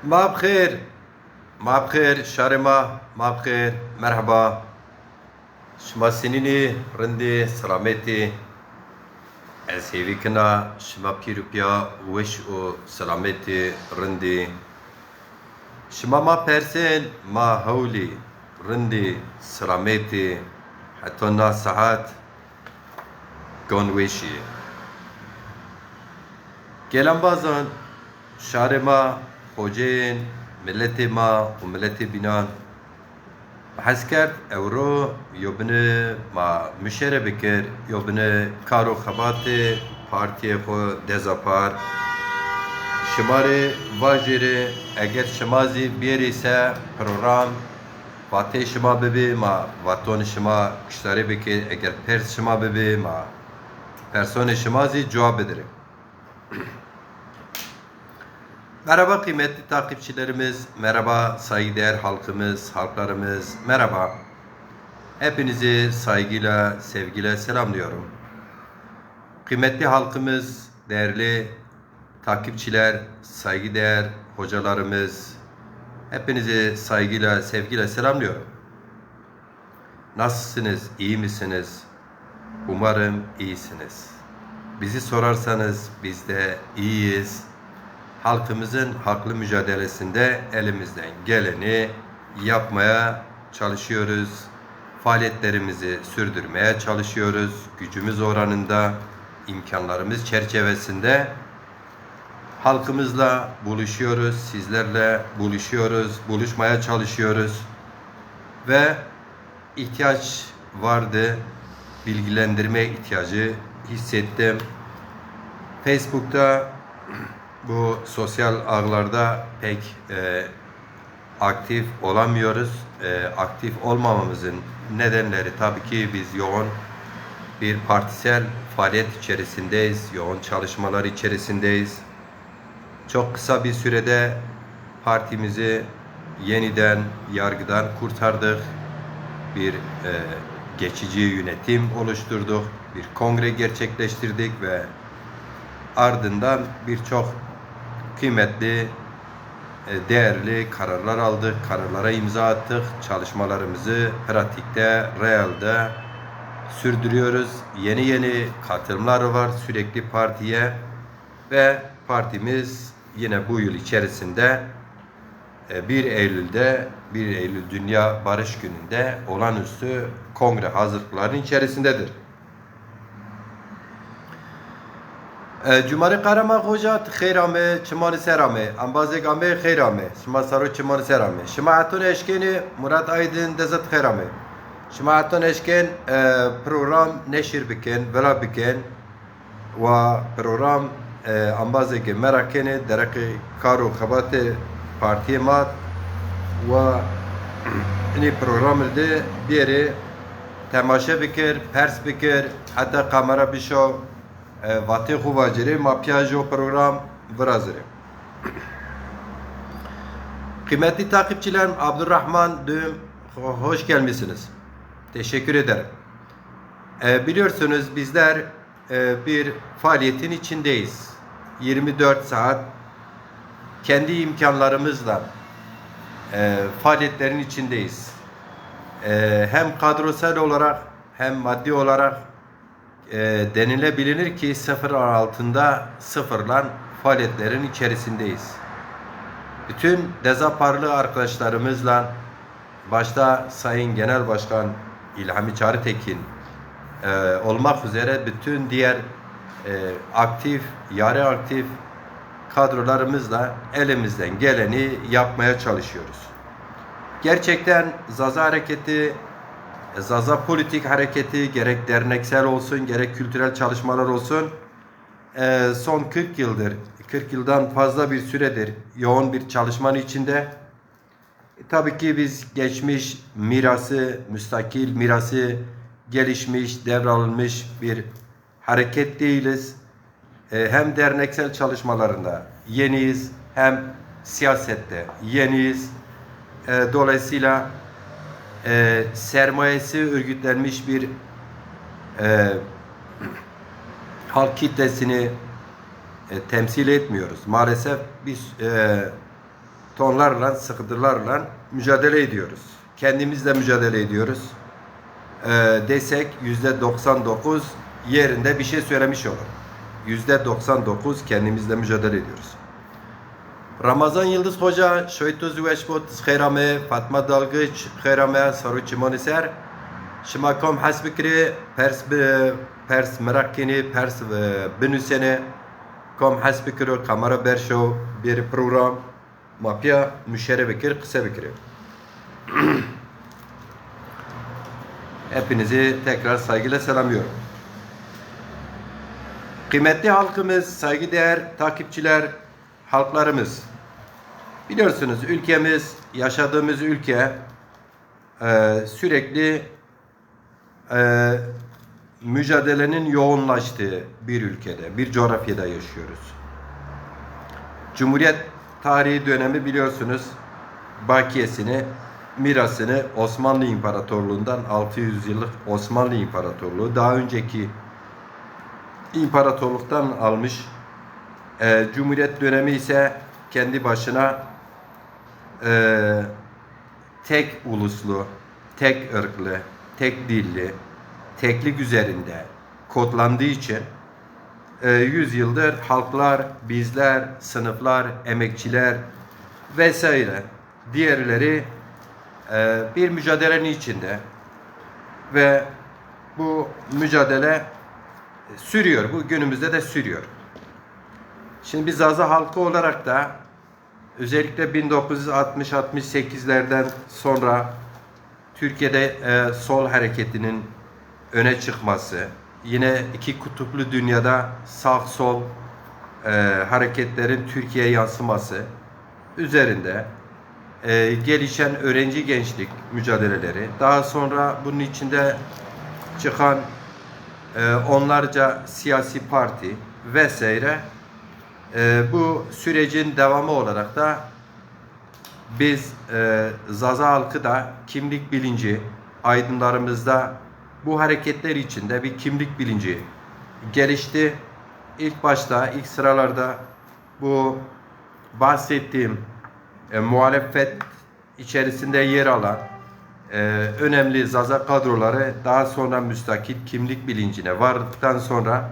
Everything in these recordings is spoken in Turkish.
ما بخير ما بخير شارما ما بخير مرحبا شما سنيني رندي سلامتي اسيفي كنا شما بيروبيا وش او سلامتي رندي شما ما بيرسين ما هولي رندي سلامتي حتى الناس ساعات كون وشي كلام بازن شارما خوجين ملتي ما وملتي بنان بحث کرد اورو یوبنه ما مشاره بکر یوبنه کارو خبات پارتی خو دزاپار شماره واجره اگر شمازی بیری سه پروگرام واته شما ببی ما واتون شما کشتاری بکر اگر پرس شما ببی ما پرسون شمازی جواب بدره. Merhaba kıymetli takipçilerimiz, merhaba saygıdeğer halkımız, halklarımız, merhaba. Hepinizi saygıyla, sevgiyle selamlıyorum. Kıymetli halkımız, değerli takipçiler, saygıdeğer hocalarımız, hepinizi saygıyla, sevgiyle selamlıyorum. Nasılsınız, iyi misiniz? Umarım iyisiniz. Bizi sorarsanız biz de iyiyiz. Halkımızın haklı mücadelesinde elimizden geleni yapmaya çalışıyoruz. Faaliyetlerimizi sürdürmeye çalışıyoruz. Gücümüz oranında, imkanlarımız çerçevesinde halkımızla buluşuyoruz, sizlerle buluşuyoruz, buluşmaya çalışıyoruz. Ve ihtiyaç vardı, bilgilendirme ihtiyacı hissettim. Facebook'ta bu sosyal ağlarda pek aktif olamıyoruz. Aktif olmamamızın nedenleri tabii ki biz yoğun bir partisel faaliyet içerisindeyiz. Yoğun çalışmalar içerisindeyiz. Çok kısa bir sürede partimizi yeniden yargıdan kurtardık. Bir geçici yönetim oluşturduk. Bir kongre gerçekleştirdik ve ardından birçok kıymetli, değerli kararlar aldık, kararlara imza attık. Çalışmalarımızı pratikte, realde sürdürüyoruz. Yeni katılımlar var sürekli partiye ve partimiz yine bu yıl içerisinde 1 Eylül Dünya Barış Günü'nde olağanüstü kongre hazırlıklarının içerisindedir. Cumali Karama Hoca Khayrame Çimani Serame Ambazegame Khayrame Şima Saru Çimani Serame Şima Atun Eşkeni Murat Aydın Dezat Khayrame Şima Atun Eşken program neşir biken vela biken ve program ambazege merakeni dereki karu khabate partiye mat ve ini programda bir yere temaşa bikir pers bikir hatta kamera bişo Vatê xuva cirê ma piyajo program virazire. Kıymetli takipçilerim, Abdurrahman Düğüm, hoş gelmişsiniz. Teşekkür ederim. Biliyorsunuz bizler bir faaliyetin içindeyiz. 24 saat kendi imkanlarımızla faaliyetlerin içindeyiz. Hem kadrosal olarak hem maddi olarak denilebilir ki sıfır altında sıfırlan faaliyetlerin içerisindeyiz. Bütün dezaparlı arkadaşlarımızla başta Sayın Genel Başkan İlhami Çağrıtekin olmak üzere bütün diğer aktif, yarı aktif kadrolarımızla elimizden geleni yapmaya çalışıyoruz. Gerçekten Zaza Hareketi, Zaza politik hareketi gerek derneksel olsun gerek kültürel çalışmalar olsun son 40 yıldır 40 yıldan fazla bir süredir yoğun bir çalışmanın içinde. Tabii ki biz geçmiş mirası, müstakil mirası gelişmiş, devralınmış bir hareket değiliz. Hem derneksel çalışmalarında yeniyiz hem siyasette yeniyiz. Dolayısıyla sermayesi örgütlenmiş bir halk kitlesini temsil etmiyoruz. Maalesef biz tonlarla, sıkıntılarla mücadele ediyoruz. Kendimizle mücadele ediyoruz. Desek %99 yerinde bir şey söylemiş olur. %99 kendimizle mücadele ediyoruz. Ramazan Yıldız Hoca, Şoytuz Veşbot, Khayrame, Fatma Dalgıç, Khayrame, Saru Çimoniser, Şimakom Hasbikri, Pers Merakini, Pers Binüsene, Kom Hasbikri, Kamera Berşo, bir program, Mapya, Müşere Bekir, Kısa Bekir. Hepinizi tekrar saygıyla selamlıyorum. Kıymetli halkımız, saygıdeğer takipçiler, halklarımız. Biliyorsunuz ülkemiz, yaşadığımız ülke sürekli mücadelenin yoğunlaştığı bir ülkede, bir coğrafyada yaşıyoruz. Cumhuriyet tarihi dönemi biliyorsunuz bakiyesini, mirasını Osmanlı İmparatorluğu'ndan 600 yıllık Osmanlı İmparatorluğu daha önceki imparatorluktan almış. Cumhuriyet dönemi ise kendi başına tek uluslu, tek ırklı, tek dilli, teklik üzerinde kodlandığı için 100 yıldır halklar, bizler, sınıflar, emekçiler vesaire diğerleri bir mücadelenin içinde ve bu mücadele sürüyor. Bu günümüzde de sürüyor. Şimdi biz Zaza halkı olarak da özellikle 1960-68'lerden sonra Türkiye'de sol hareketinin öne çıkması, yine iki kutuplu dünyada sağ-sol hareketlerin Türkiye'ye yansıması üzerinde gelişen öğrenci gençlik mücadeleleri, daha sonra bunun içinde çıkan onlarca siyasi parti vesaire bu sürecin devamı olarak da biz Zaza halkı da kimlik bilinci aydınlarımızda bu hareketler içinde bir kimlik bilinci gelişti. İlk başta, ilk sıralarda bu bahsettiğim muhalefet içerisinde yer alan önemli Zaza kadroları daha sonra müstakil kimlik bilincine vardıktan sonra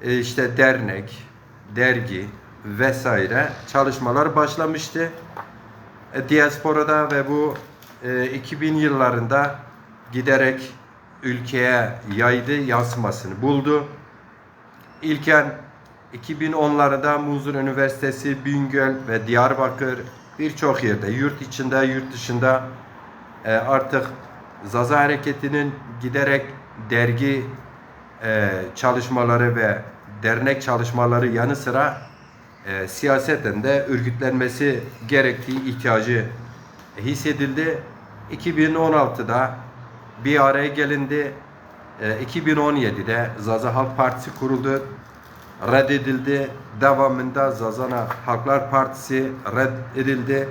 işte dernek, dergi vesaire çalışmalar başlamıştı. Diasporada ve bu 2000 yıllarında giderek ülkeye yaydı, yansımasını buldu. İlken 2010'larda Muzur Üniversitesi, Bingöl ve Diyarbakır birçok yerde, yurt içinde, yurt dışında artık Zaza hareketinin giderek dergi çalışmaları ve dernek çalışmaları yanı sıra siyaseten de örgütlenmesi gerektiği ihtiyacı hissedildi. 2016'da bir araya gelindi. 2017'de Zaza Halk Partisi kuruldu. Reddedildi. Devamında Zazana Halklar Partisi reddedildi.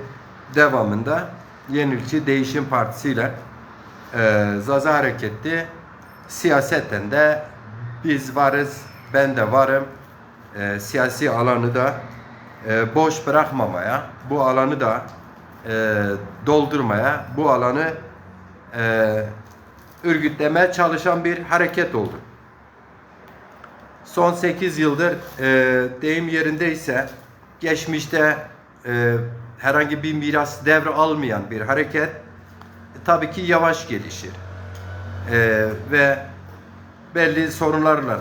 Devamında Yenilikçi Değişim Partisi ile Zaza Hareketi siyaseten de biz varız, ben de varım. Siyasi alanı da boş bırakmamaya, bu alanı da doldurmaya, bu alanı örgütlemeye çalışan bir hareket oldu. Son 8 yıldır deyim yerindeyse geçmişte herhangi bir miras devre almayan bir hareket tabii ki yavaş gelişir. Ve belli sorunlarla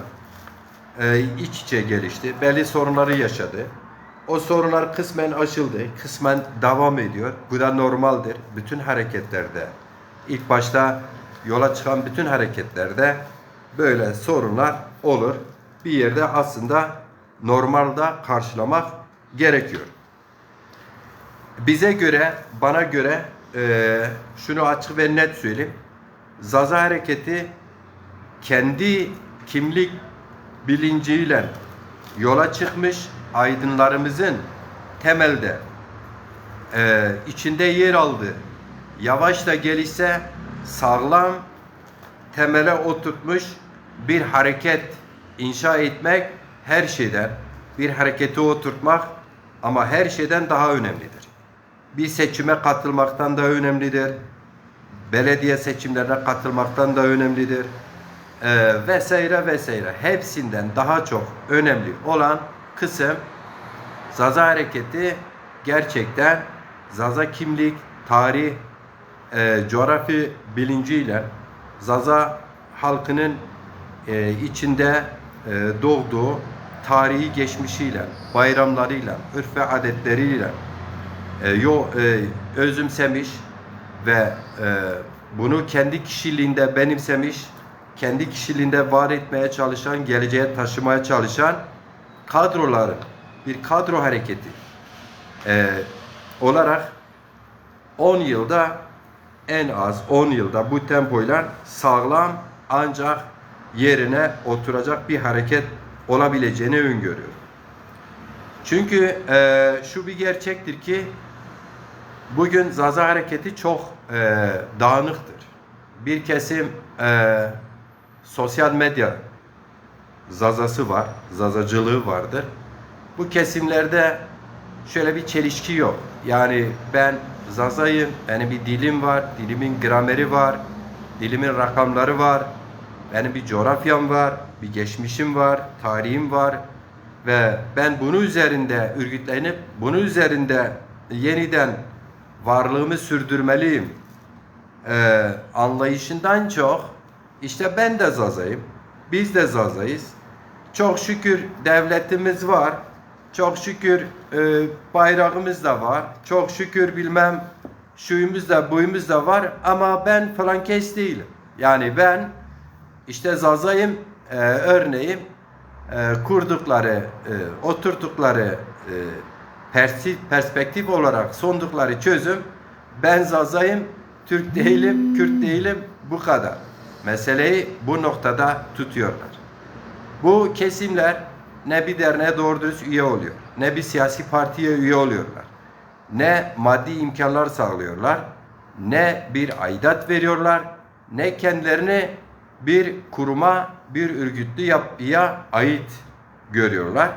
iç içe gelişti. Belli sorunları yaşadı. O sorunlar kısmen aşıldı, kısmen devam ediyor. Bu da normaldir. Bütün hareketlerde, ilk başta yola çıkan bütün hareketlerde böyle sorunlar olur. Bir yerde aslında normalde karşılamak gerekiyor. Bize göre, bana göre şunu açık ve net söyleyeyim. Zaza hareketi kendi kimlik bilinciyle yola çıkmış aydınlarımızın temelde içinde yer aldığı, yavaş da gelişse sağlam temele oturtmuş bir hareket inşa etmek her şeyden, bir hareketi oturtmak ama her şeyden daha önemlidir. bir seçime katılmaktan da önemlidir. Belediye seçimlerine katılmaktan da önemlidir. Vesaire vesaire. Hepsinden daha çok önemli olan kısım Zaza hareketi gerçekten Zaza kimlik, tarih, coğrafi bilinciyle Zaza halkının içinde doğduğu tarihi geçmişiyle, bayramlarıyla, örf ve adetleriyle özümsemiş ve bunu kendi kişiliğinde benimsemiş, kendi kişiliğinde var etmeye çalışan, geleceğe taşımaya çalışan kadroların bir kadro hareketi olarak 10 yılda, en az 10 yılda bu tempoyla sağlam ancak yerine oturacak bir hareket olabileceğini öngörüyorum. Çünkü şu bir gerçektir ki bugün Zaza hareketi çok dağınıktır. Bir kesim sosyal medya Zazası var, Zazacılığı vardır. Bu kesimlerde şöyle bir çelişki yok. Yani ben Zazayım, benim bir dilim var, dilimin grameri var, dilimin rakamları var, benim bir coğrafyam var, bir geçmişim var, tarihim var ve ben bunun üzerinde örgütlenip bunun üzerinde yeniden varlığımı sürdürmeliyim anlayışından çok işte ben de Zazayım, biz de Zazayız. Çok şükür devletimiz var. Çok şükür bayrağımız da var. Çok şükür bilmem şuyumuz da buyumuz da var. Ama ben falan kes değilim. Yani ben işte Zazayım örneğin kurdukları, oturttukları perspektif olarak sundukları çözüm ben Zazayım, Türk değilim, Kürt değilim bu kadar. Meseleyi bu noktada tutuyorlar. Bu kesimler ne bir derneğe doğru dürüst üye oluyor, ne bir siyasi partiye üye oluyorlar, ne maddi imkanlar sağlıyorlar, ne bir aidat veriyorlar, ne kendilerini bir kuruma, bir örgütlü yapıya ait görüyorlar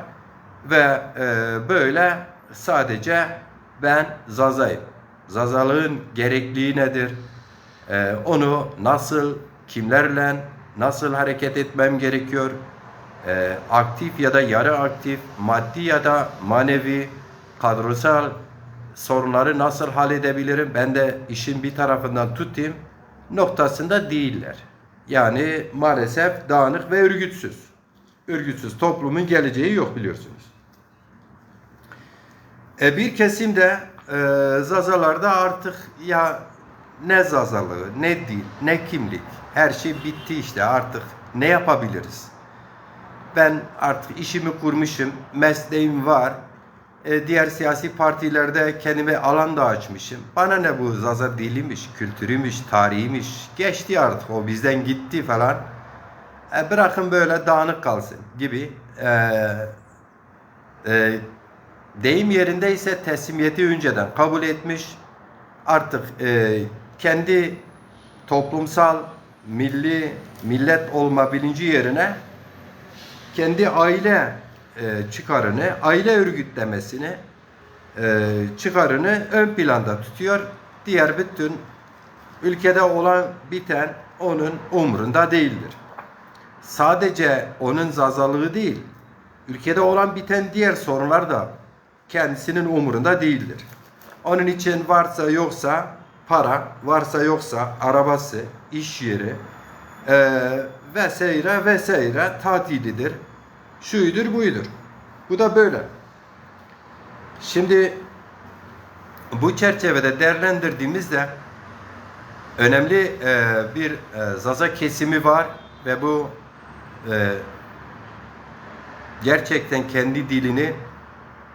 ve böyle sadece ben Zazayım. Zazalığın gerekliliği nedir? Onu nasıl, kimlerle, nasıl hareket etmem gerekiyor? Aktif ya da yarı aktif, maddi ya da manevi, kadrosal sorunları nasıl halledebilirim? Ben de işin bir tarafından tutayım noktasında değiller. Yani maalesef dağınık ve örgütsüz. Örgütsüz toplumun geleceği yok biliyorsunuz. Bir kesim de Zazalarda artık ya ne Zazalığı, ne dil, ne kimlik, her şey bitti işte artık ne yapabiliriz? Ben artık işimi kurmuşum, mesleğim var, diğer siyasi partilerde kendime alan da açmışım. Bana ne bu Zaza diliymiş, kültürüymüş, tarihiymiş, geçti artık o bizden gitti falan. Bırakın böyle dağınık kalsın gibi. Deyim yerindeyse teslimiyeti önceden kabul etmiş. Artık kendi toplumsal, millet olma bilinci yerine kendi aile çıkarını, aile örgütlemesini, çıkarını ön planda tutuyor. Diğer bütün ülkede olan biten onun umrunda değildir. Sadece onun zazalığı değil, ülkede olan biten diğer sorunlar da kendisinin umurunda değildir. Onun için varsa yoksa para, varsa yoksa arabası, iş yeri vesaire vesaire tatilidir. Şuydur buydur. Bu da böyle. Şimdi bu çerçevede değerlendirdiğimizde önemli bir Zaza kesimi var ve bu gerçekten kendi dilini,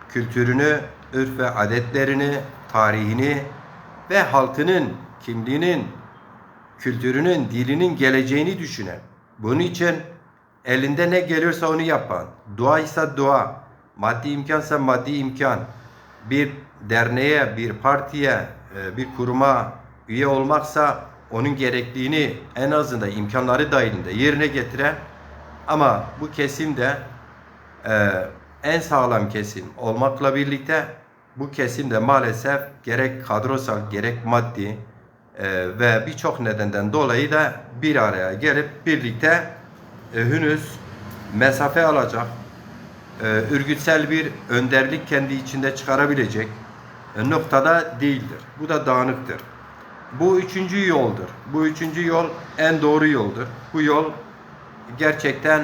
kültürünü, örf ve adetlerini, tarihini ve halkının, kimliğinin, kültürünün, dilinin geleceğini düşünen, bunun için elinde ne geliyorsa onu yapan, dua ise dua, maddi imkansa maddi imkan, bir derneğe, bir partiye, bir kuruma üye olmaksa onun gerekliliğini en azından imkanları dahilinde yerine getiren ama bu kesim de en sağlam kesim olmakla birlikte bu kesimde maalesef gerek kadrosal gerek maddi ve birçok nedenden dolayı da bir araya gelip birlikte henüz mesafe alacak, örgütsel bir önderlik kendi içinde çıkarabilecek noktada değildir. Bu da dağınıktır. Bu üçüncü yoldur. Bu üçüncü yol en doğru yoldur. Bu yol gerçekten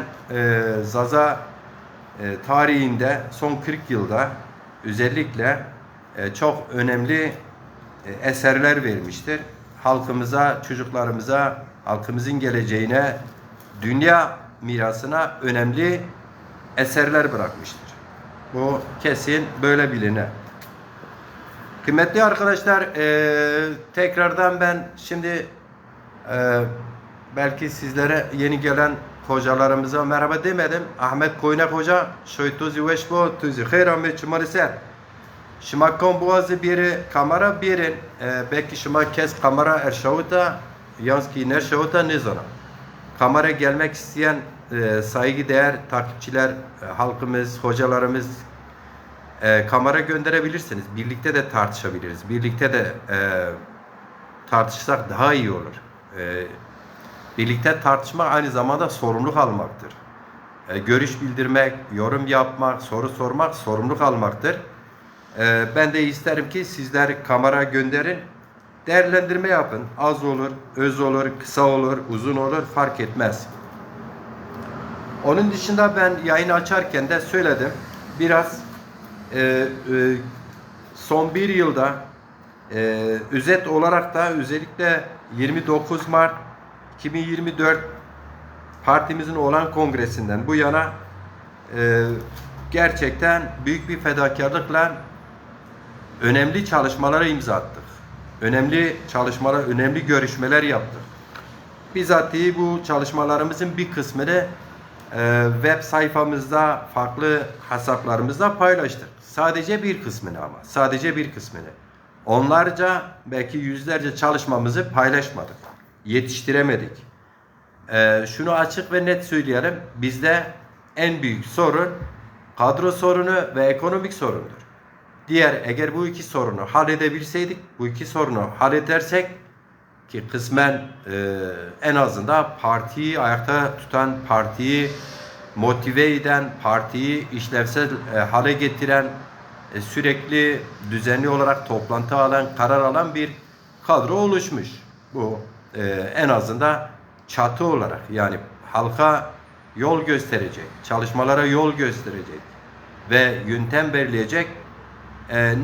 Zaza tarihinde son 40 yılda özellikle çok önemli eserler vermiştir. Halkımıza, çocuklarımıza, halkımızın geleceğine, dünya mirasına önemli eserler bırakmıştır. Bu kesin böyle biline. Kıymetli arkadaşlar, tekrardan ben şimdi belki sizlere yeni gelen hocalarımıza merhaba demedim. Ahmet Koynak Hoca, şoy tuzi veşbo, tuzi kheyram çumarı ser. Şima kan boğazı biri kamera birin, belki şima kes kamera erşavuta, yanski nerşavuta ne zana. Kamera gelmek isteyen saygıdeğer takipçiler, halkımız, hocalarımız kamera gönderebilirsiniz. Birlikte de tartışabiliriz. Birlikte de tartışsak daha iyi olur. Birlikte tartışmak aynı zamanda sorumluluk almaktır. Görüş bildirmek, yorum yapmak, soru sormak sorumluluk almaktır. Ben de isterim ki sizler kamera gönderin. Değerlendirme yapın. Az olur, öz olur, kısa olur, uzun olur fark etmez. Onun dışında ben yayını açarken de söyledim. Biraz son bir yılda özet olarak da özellikle 29 Mart 2024 partimizin olan kongresinden bu yana gerçekten büyük bir fedakarlıkla önemli çalışmalara imza attık. Önemli çalışmalar, önemli görüşmeler yaptık. Bizatihi bu çalışmalarımızın bir kısmını web sayfamızda, farklı hesaplarımızda paylaştık. Sadece bir kısmını ama. Sadece bir kısmını. Onlarca, belki yüzlerce çalışmamızı paylaşmadık. Yetiştiremedik. Şunu açık ve net söyleyelim. Bizde en büyük sorun kadro sorunu ve ekonomik sorundur. Eğer bu iki sorunu halledebilseydik, bu iki sorunu halledersek ki kısmen en azından partiyi ayakta tutan, partiyi motive eden, partiyi işlevsel hale getiren, sürekli düzenli olarak toplantı alan, karar alan bir kadro oluşmuş. Bu en azından çatı olarak, yani halka yol gösterecek, çalışmalara yol gösterecek ve yöntem belirleyecek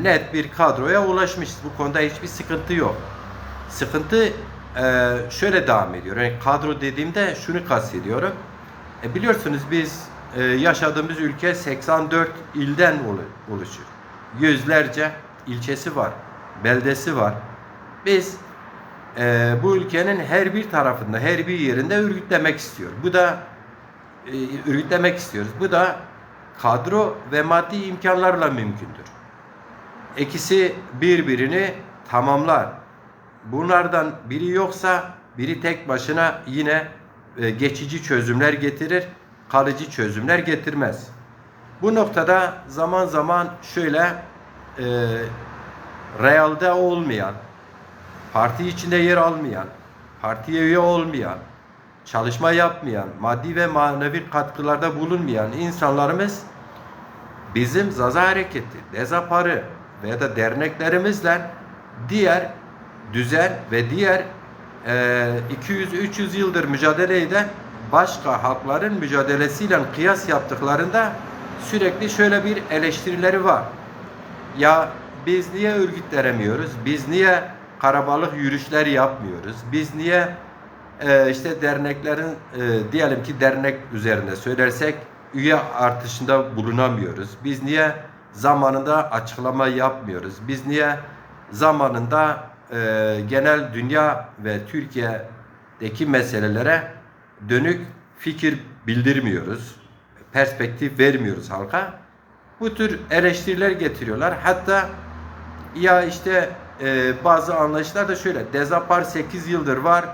net bir kadroya ulaşmışız. Bu konuda hiçbir sıkıntı yok. Sıkıntı şöyle devam ediyor. Yani kadro dediğimde şunu kastediyorum. Biliyorsunuz biz yaşadığımız ülke 84 ilden oluşuyor. Yüzlerce ilçesi var, beldesi var. Biz bu ülkenin her bir tarafında, her bir yerinde örgütlemek istiyoruz. Bu da kadro ve maddi imkanlarla mümkündür. İkisi birbirini tamamlar. Bunlardan biri yoksa biri tek başına yine geçici çözümler getirir, kalıcı çözümler getirmez. Bu noktada zaman zaman şöyle realde olmayan, parti içinde yer almayan, partiye üye olmayan, çalışma yapmayan, maddi ve manevi katkılarda bulunmayan insanlarımız bizim Zaza Hareketi, Dezapar'ı veya da derneklerimizle diğer düzen ve diğer 200-300 yıldır mücadele eden başka halkların mücadelesiyle kıyas yaptıklarında sürekli şöyle bir eleştirileri var. Ya biz niye örgütlenemiyoruz? Biz niye karabalık yürüyüşler yapmıyoruz? Biz niye işte derneklerin diyelim ki dernek üzerinde söylersek üye artışında bulunamıyoruz? Biz niye zamanında açıklama yapmıyoruz? Biz niye zamanında genel dünya ve Türkiye'deki meselelere dönük fikir bildirmiyoruz? Perspektif vermiyoruz halka? Bu tür eleştiriler getiriyorlar. Hatta ya işte bazı anlayışlar da şöyle. Dezapar 8 yıldır var.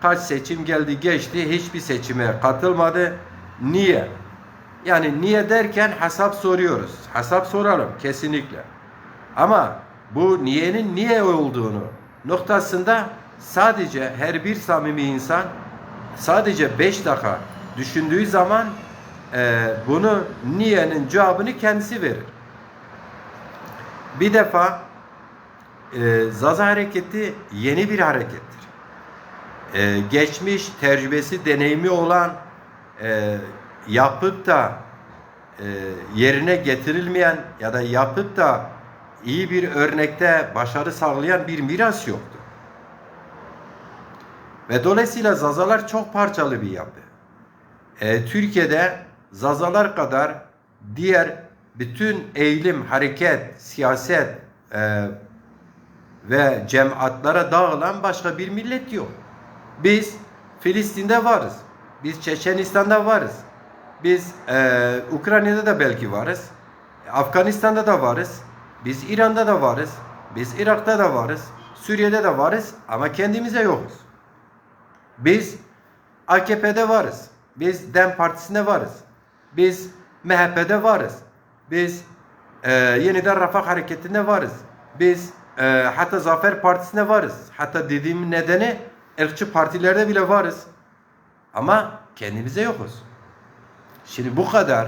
Kaç seçim geldi geçti. Hiçbir seçime katılmadı. Niye? Yani niye derken hesap soruyoruz. Hesap soralım kesinlikle. Ama bu niyenin niye olduğunu noktasında sadece her bir samimi insan sadece 5 dakika düşündüğü zaman bunu niyenin cevabını kendisi verir. Bir defa Zaza hareketi yeni bir harekettir. Geçmiş tecrübesi, deneyimi olan yapıp da yerine getirilmeyen ya da yapıp da iyi bir örnekte başarı sağlayan bir miras yoktu. Ve dolayısıyla Zazalar çok parçalı bir yapı. Türkiye'de Zazalar kadar diğer bütün eğilim, hareket, siyaset ve cemaatlara dağılan başka bir millet yok. Biz Filistin'de varız. Biz Çeçenistan'da varız. Biz Ukrayna'da da belki varız. Afganistan'da da varız. Biz İran'da da varız. Biz Irak'ta da varız. Suriye'de de varız ama kendimize yokuz. Biz AKP'de varız. Biz DEM Partisi'nde varız. Biz MHP'de varız. Biz Yeniden Refah Hareketi'nde varız. Biz hatta Zafer Partisi'nde varız. Hatta dediğim nedeni ırkçı partilerde bile varız. Ama kendimize yokuz. Şimdi bu kadar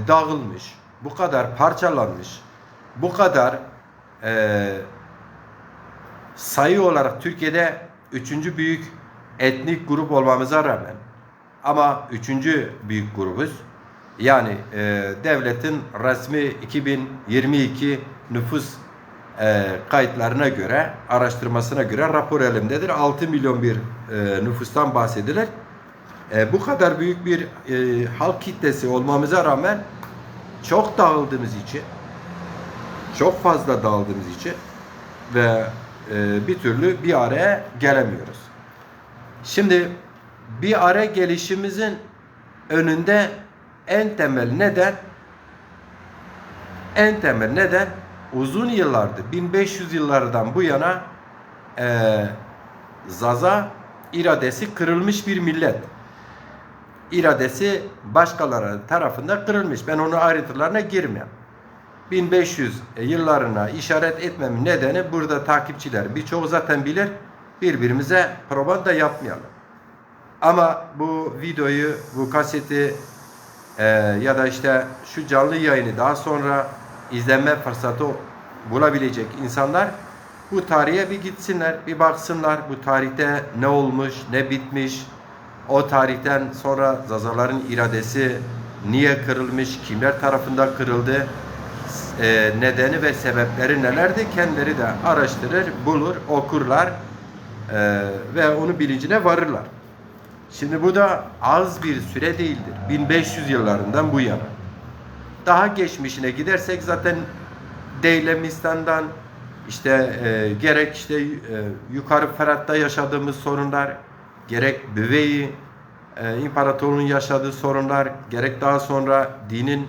dağılmış, bu kadar parçalanmış, bu kadar sayı olarak Türkiye'de 3. büyük etnik grup olmamıza rağmen ama 3. büyük grubuz. Yani devletin resmi 2022 nüfus kayıtlarına göre, araştırmasına göre rapor elimdedir. 6 milyon bir nüfustan bahsedilir. Bu kadar büyük bir halk kitlesi olmamıza rağmen çok dağıldığımız için, çok fazla dağıldığımız için ve bir türlü bir araya gelemiyoruz. Şimdi bir araya gelişimizin önünde en temel neden uzun yıllardır 1500 yıllardan bu yana Zaza iradesi kırılmış bir millet. İradesi başkaları tarafından kırılmış. Ben onun ayrıntılarına girmem. 1500 yıllarına işaret etmemin nedeni burada takipçiler birçoğu zaten bilir. Birbirimize propaganda yapmayalım. Ama bu videoyu, bu kaseti ya da işte şu canlı yayını daha sonra izleme fırsatı bulabilecek insanlar bu tarihe bir gitsinler, bir baksınlar. Bu tarihte ne olmuş, ne bitmiş, o tarihten sonra Zazaların iradesi niye kırılmış, kimler tarafından kırıldı, nedeni ve sebepleri nelerdi kendileri de araştırır, bulur, okurlar ve onun bilincine varırlar. Şimdi bu da az bir süre değildir. 1500 yıllarından bu yana. Daha geçmişine gidersek zaten Deylemistan'dan işte gerek işte yukarı Fırat'ta yaşadığımız sorunlar, gerek Büveyi İmparatorluğu'nun yaşadığı sorunlar, gerek daha sonra dinin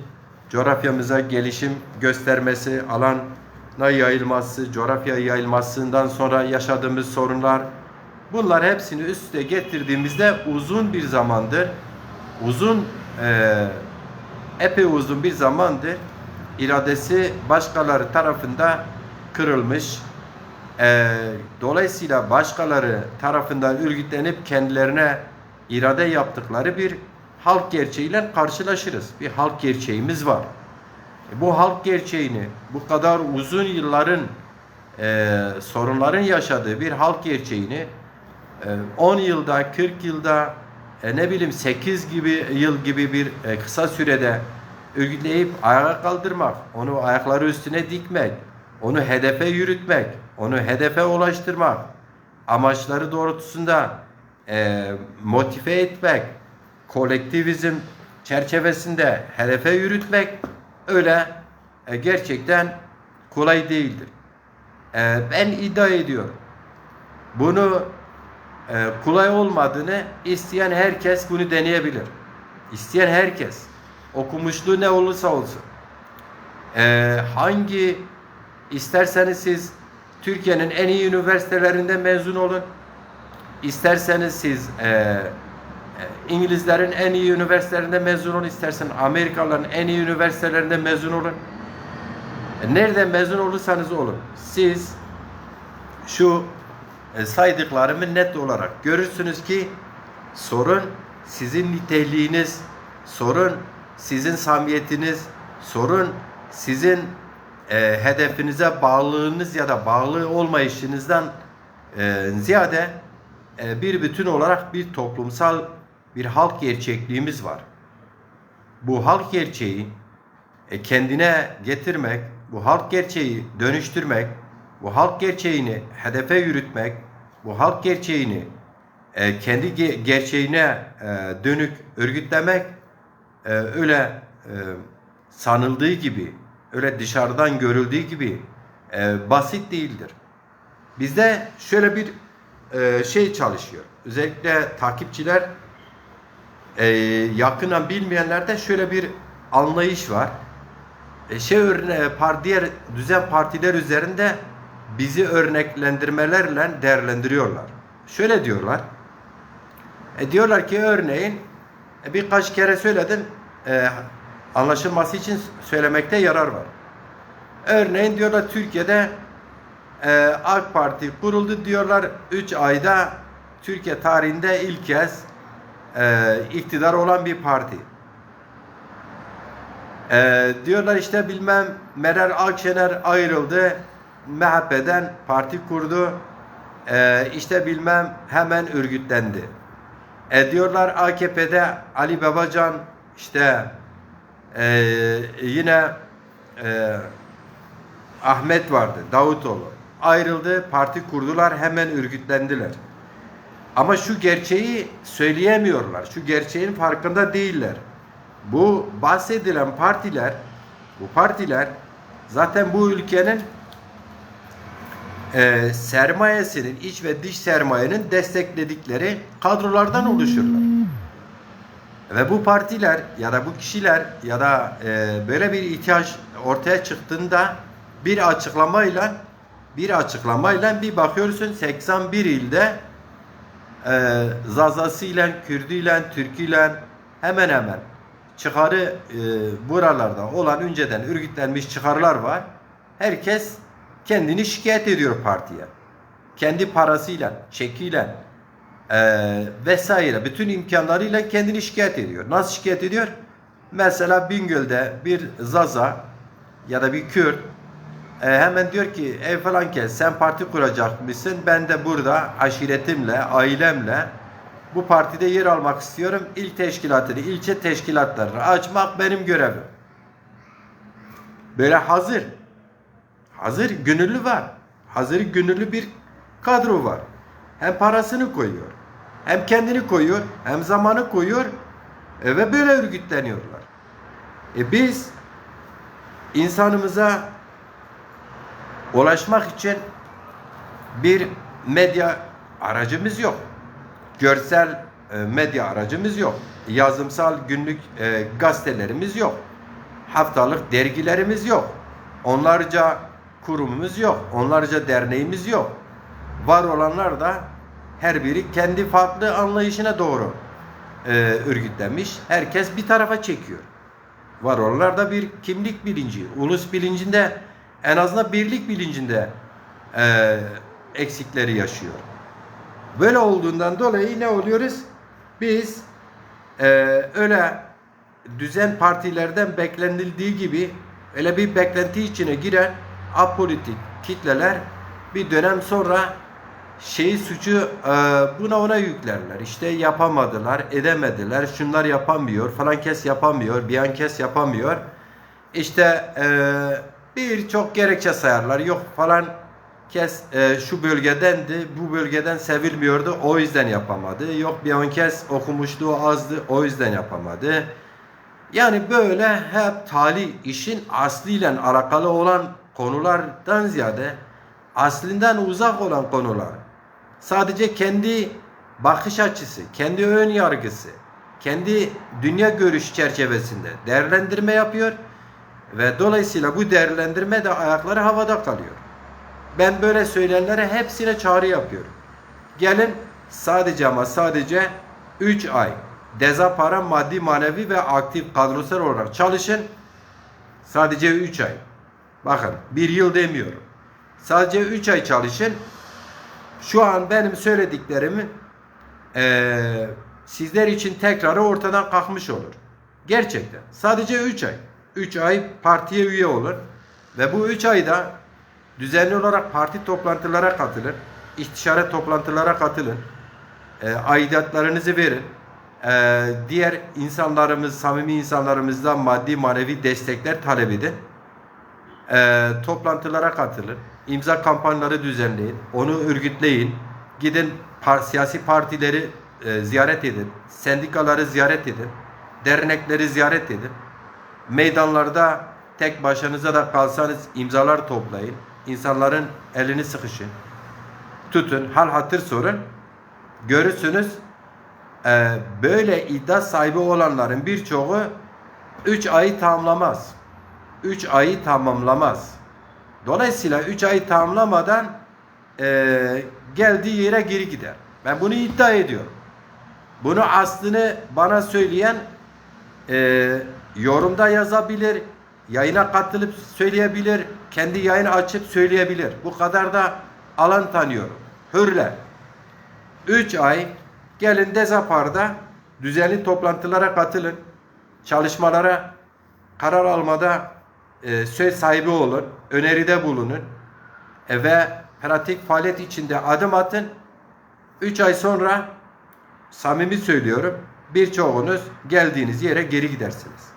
coğrafyamıza gelişim göstermesi, alana yayılması, coğrafya yayılmasından sonra yaşadığımız sorunlar, bunlar hepsini üst üste getirdiğimizde uzun bir zamandır, epey uzun bir zamandır iradesi başkaları tarafından kırılmış. Dolayısıyla başkaları tarafından örgütlenip kendilerine irade yaptıkları bir halk gerçeğiyle karşılaşırız. Bir halk gerçeğimiz var. Bu halk gerçeğini, bu kadar uzun yılların sorunların yaşadığı bir halk gerçeğini 10 yılda, 40 yılda, 8 yıl gibi bir kısa sürede örgütleyip ayağa kaldırmak, onu ayakları üstüne dikmek, onu hedefe yürütmek, onu hedefe ulaştırmak, amaçları doğrultusunda motive etmek, kolektivizm çerçevesinde hedefe yürütmek öyle gerçekten kolay değildir. Ben iddia ediyorum. Bunu kolay olmadığını isteyen herkes bunu deneyebilir. İsteyen herkes. Okumuşluğu ne olursa olsun. Hangi isterseniz siz Türkiye'nin en iyi üniversitelerinde mezun olun. İsterseniz siz İngilizlerin en iyi üniversitelerinde mezun olun. İsterseniz Amerikalıların en iyi üniversitelerinde mezun olun. Nereden mezun olursanız olun, siz şu saydıklarımı net olarak görürsünüz ki sorun sizin niteliğiniz, sorun sizin samimiyetiniz, sorun sizin hedefinize bağlılığınız ya da bağlı olmayışınızdan ziyade bir bütün olarak bir toplumsal bir halk gerçekliğimiz var. Bu halk gerçeği kendine getirmek, bu halk gerçeği dönüştürmek, bu halk gerçeğini hedefe yürütmek, bu halk gerçeğini kendi gerçeğine dönük örgütlemek öyle sanıldığı gibi, öyle dışarıdan görüldüğü gibi basit değildir. Bizde şöyle bir şey çalışıyor. Özellikle takipçiler yakından bilmeyenlerde şöyle bir anlayış var. Diğer düzen partiler üzerinde bizi örneklendirmelerle değerlendiriyorlar. Şöyle diyorlar. Diyorlar ki örneğin birkaç kere söyledim, anlaşılması için söylemekte yarar var. Örneğin diyorlar Türkiye'de AK Parti kuruldu diyorlar, 3 ayda Türkiye tarihinde ilk kez iktidar olan bir parti. Diyorlar işte bilmem Meral Akşener ayrıldı, MHP'den parti kurdu, işte bilmem hemen örgütlendi. Diyorlar AKP'de Ali Babacan işte yine Ahmet vardı, Davutoğlu ayrıldı, parti kurdular, hemen örgütlendiler. Ama şu gerçeği söyleyemiyorlar, şu gerçeğin farkında değiller. Bu bahsedilen partiler, bu partiler zaten bu ülkenin sermayesinin, iç ve dış sermayenin destekledikleri kadrolardan oluşurlar. Ve bu partiler ya da bu kişiler ya da böyle bir ihtiyaç ortaya çıktığında bir açıklamayla bir bakıyorsun 81 ilde Zazasıyla, Kürdüyle, Türküyle hemen hemen çıkarı buralarda olan önceden örgütlenmiş çıkarlar var. Herkes kendini şikayet ediyor partiye. Kendi parasıyla, çekiyle vesaire bütün imkanlarıyla kendini şikayet ediyor. Nasıl şikayet ediyor? Mesela Bingöl'de bir Zaza ya da bir Kürt hemen diyor ki ey falan kes sen parti kuracakmışsın, ben de burada aşiretimle, ailemle bu partide yer almak istiyorum. İl teşkilatını, ilçe teşkilatlarını açmak benim görevim. Böyle hazır gönüllü var. Hazır gönüllü bir kadro var. Hem parasını koyuyor, hem kendini koyuyor, hem zamanı koyuyor ve böyle örgütleniyorlar. Biz insanımıza ulaşmak için bir medya aracımız yok. Görsel medya aracımız yok. Yazımsal günlük gazetelerimiz yok. Haftalık dergilerimiz yok. Onlarca kurumumuz yok. Onlarca derneğimiz yok. Var olanlar da her biri kendi farklı anlayışına doğru örgütlenmiş. Herkes bir tarafa çekiyor. Var olanlar da bir kimlik bilinci, ulus bilincinde, en azından birlik bilincinde eksikleri yaşıyor. Böyle olduğundan dolayı ne oluyoruz? Biz öyle düzen partilerden beklenildiği gibi öyle bir beklenti içine giren apolitik kitleler bir dönem sonra suçu buna ona yüklerler. İşte yapamadılar, edemediler, şunlar yapamıyor, falan kes yapamıyor, bir an kes yapamıyor. İşte birçok gerekçe sayarlar. Yok falan kes şu bölgedendi, bu bölgeden sevilmiyordu, o yüzden yapamadı. Yok bir an kes okumuşluğu azdı, o yüzden yapamadı. Yani böyle hep talih, işin aslıyla alakalı olan konulardan ziyade aslından uzak olan konular. Sadece kendi bakış açısı, kendi ön yargısı, kendi dünya görüş çerçevesinde değerlendirme yapıyor ve dolayısıyla bu değerlendirme de ayakları havada kalıyor. Ben böyle söyleyenlere hepsine çağrı yapıyorum. Gelin sadece ama sadece 3 ay dezapara maddi, manevi ve aktif kadrosal olarak çalışın. Sadece 3 ay. Bakın 1 yıl demiyorum. Sadece 3 ay çalışın. Şu an benim söylediklerimi sizler için tekrarı ortadan kalkmış olur. Gerçekten. Sadece 3 ay. 3 ay partiye üye olun. Ve bu 3 ayda düzenli olarak parti toplantılara katılın. İstişare toplantılara katılın. Aidatlarınızı verin. Diğer insanlarımız, samimi insanlarımızdan maddi manevi destekler talep edin. Toplantılara katılın. İmza kampanyaları düzenleyin. Onu örgütleyin. Gidin siyasi partileri ziyaret edin. Sendikaları ziyaret edin. Dernekleri ziyaret edin. Meydanlarda tek başınıza da kalsanız imzalar toplayın. İnsanların elini sıkışın. Tutun. Hal hatır sorun. Görürsünüz böyle iddia sahibi olanların birçoğu 3 ayı tamamlamaz. 3 ayı tamamlamaz. Dolayısıyla 3 ayı tamamlamadan geldiği yere geri gider. Ben bunu iddia ediyorum. Bunu aslını bana söyleyen yorumda yazabilir, yayına katılıp söyleyebilir, kendi yayını açıp söyleyebilir. Bu kadar da alan tanıyorum. Hürler. 3 ay gelin Dezapar'da düzenli toplantılara katılın. Çalışmalara, karar almada söz sahibi olun. Öneride bulunun. Ve pratik faaliyet içinde adım atın. 3 ay sonra samimi söylüyorum, birçoğunuz geldiğiniz yere geri gidersiniz.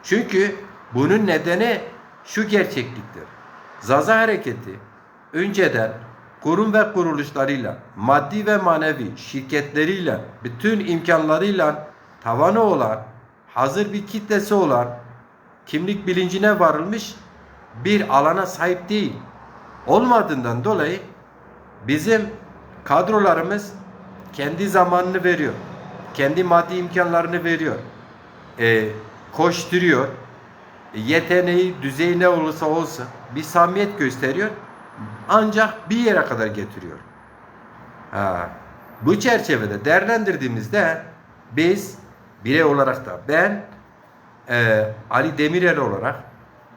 Çünkü bunun nedeni şu gerçekliktir. Zaza Hareketi önceden kurum ve kuruluşlarıyla, maddi ve manevi şirketleriyle, bütün imkanlarıyla tavanı olan, hazır bir kitlesi olan, kimlik bilincine varılmış bir alana sahip değil. Olmadığından dolayı bizim kadrolarımız kendi zamanını veriyor. Kendi maddi imkanlarını veriyor. Koşturuyor. Yeteneği, düzeyi ne olursa olsun bir samimiyet gösteriyor. Ancak bir yere kadar getiriyor. Bu çerçevede değerlendirdiğimizde biz birey olarak da ben Ali Demirel olarak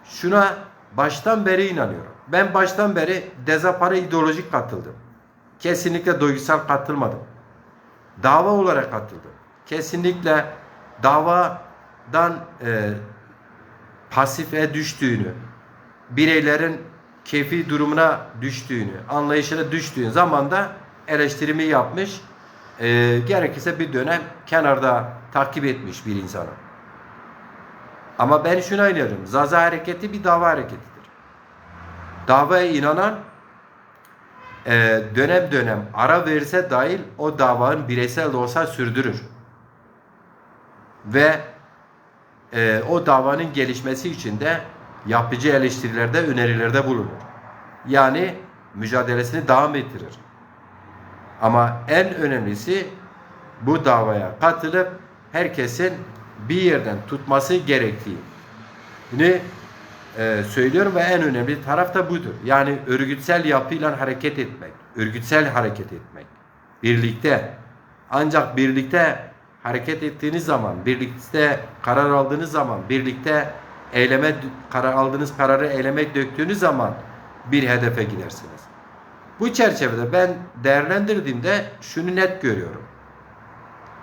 şuna baştan beri inanıyorum. Ben baştan beri Dezapar'a ideolojik katıldım. Kesinlikle duygusal katılmadım. Dava olarak katıldım. Kesinlikle davadan pasife düştüğünü, bireylerin keyfi durumuna düştüğünü, anlayışına düştüğün zaman da eleştirimi yapmış, gerekirse bir dönem kenarda takip etmiş bir insana. Ama ben şuna inanıyorum. Zaza Hareketi bir dava hareketidir. Davaya inanan dönem dönem ara verirse dahil o davanın bireysel de olsa sürdürür. Ve o davanın gelişmesi için de yapıcı eleştirilerde, önerilerde bulunur. Yani mücadelesini devam ettirir. Ama en önemlisi bu davaya katılıp herkesin bir yerden tutması gerektiğini söylüyorum ve en önemli taraf da budur. Yani örgütsel yapıyla hareket etmek, örgütsel hareket etmek, birlikte. Ancak birlikte hareket ettiğiniz zaman, birlikte karar aldığınız zaman, birlikte aldığınız kararı eyleme döktüğünüz zaman bir hedefe gidersiniz. Bu çerçevede ben değerlendirdiğimde şunu net görüyorum.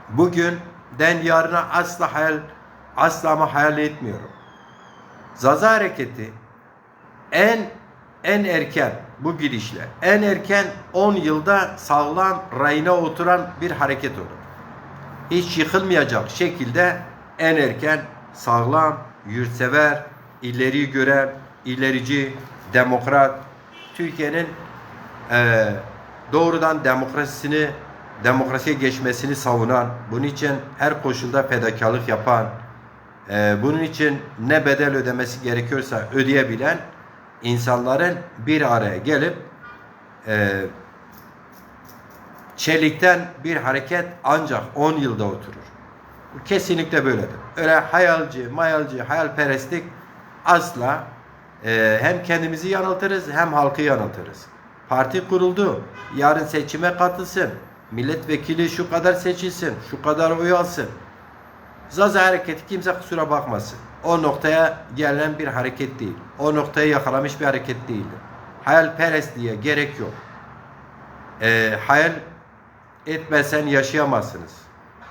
Bugünden yarına asla ama hayal etmiyorum. Zaza Hareketi en erken bu gidişle en erken 10 yılda sağlam rayına oturan bir hareket olur. Hiç yıkılmayacak şekilde en erken sağlam, yurtsever, ileriyi gören, ilerici, demokrat, Türkiye'nin doğrudan demokrasiye geçmesini savunan, bunun için her koşulda fedakarlık yapan, bunun için ne bedel ödemesi gerekiyorsa ödeyebilen insanların bir araya gelip çelikten bir hareket ancak 10 yılda oturur. Bu kesinlikle böyledir. Öyle hayalci, hayalperestlik asla hem kendimizi yanıltırız hem halkı yanıltırız. Parti kuruldu. Yarın seçime katılsın. Milletvekili şu kadar seçilsin. Şu kadar oy alsın. Zaza Hareketi kimse kusura bakmasın. o noktaya gelen bir hareket değil. O noktayı yakalamış bir hareket değildir. Hayalperestliğe gerek yok. Hayal etmesen yaşayamazsınız.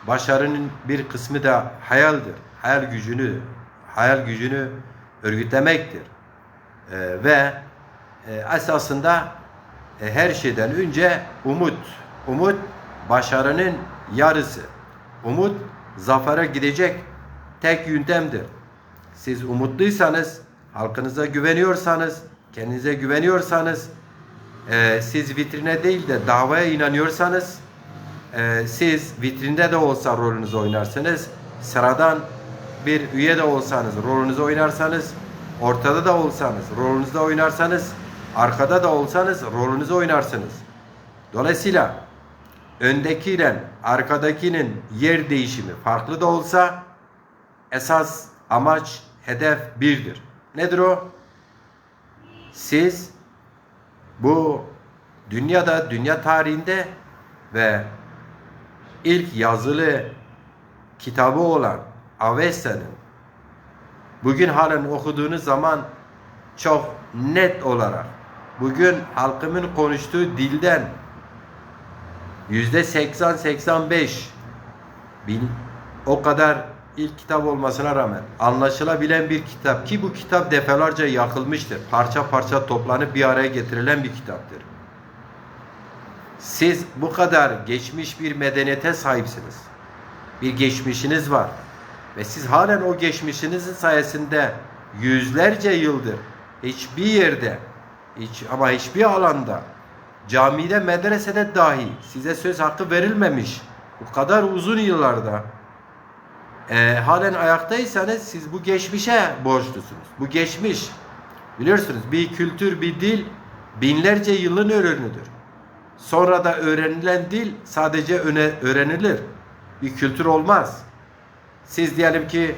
Başarının bir kısmı da hayaldir. Hayal gücünü örgütlemektir. Ve esasında her şeyden önce umut. Umut başarının yarısı. Umut zafere gidecek tek yöntemdir. Siz umutluysanız, halkınıza güveniyorsanız, kendinize güveniyorsanız, siz vitrine değil de davaya inanıyorsanız, siz vitrinde de olsa rolünüzü oynarsınız. Sıradan bir üye de olsanız rolünüzü oynarsanız, ortada da olsanız rolünüzü oynarsanız, arkada da olsanız rolünüzü oynarsınız. Dolayısıyla öndekiyle arkadakinin yer değişimi farklı da olsa esas amaç, hedef birdir. Nedir o? Siz bu dünyada, dünya tarihinde ve ilk yazılı kitabı olan Avesta'nın bugün halen okuduğunuz zaman çok net olarak bugün halkımın konuştuğu dilden %80-85 o kadar ilk kitap olmasına rağmen anlaşılabilen bir kitap ki bu kitap defalarca yakılmıştır. Parça parça toplanıp bir araya getirilen bir kitaptır. Siz bu kadar geçmiş bir medeniyete sahipsiniz. Bir geçmişiniz var. Ve siz halen o geçmişinizin sayesinde yüzlerce yıldır hiçbir yerde, hiçbir alanda, camide, medresede dahi size söz hakkı verilmemiş bu kadar uzun yıllarda halen ayaktaysanız siz bu geçmişe borçlusunuz. Bu geçmiş, biliyorsunuz, bir kültür, bir dil binlerce yılın ürünüdür. Sonra da öğrenilen dil sadece öğrenilir. Bir kültür olmaz. Siz diyelim ki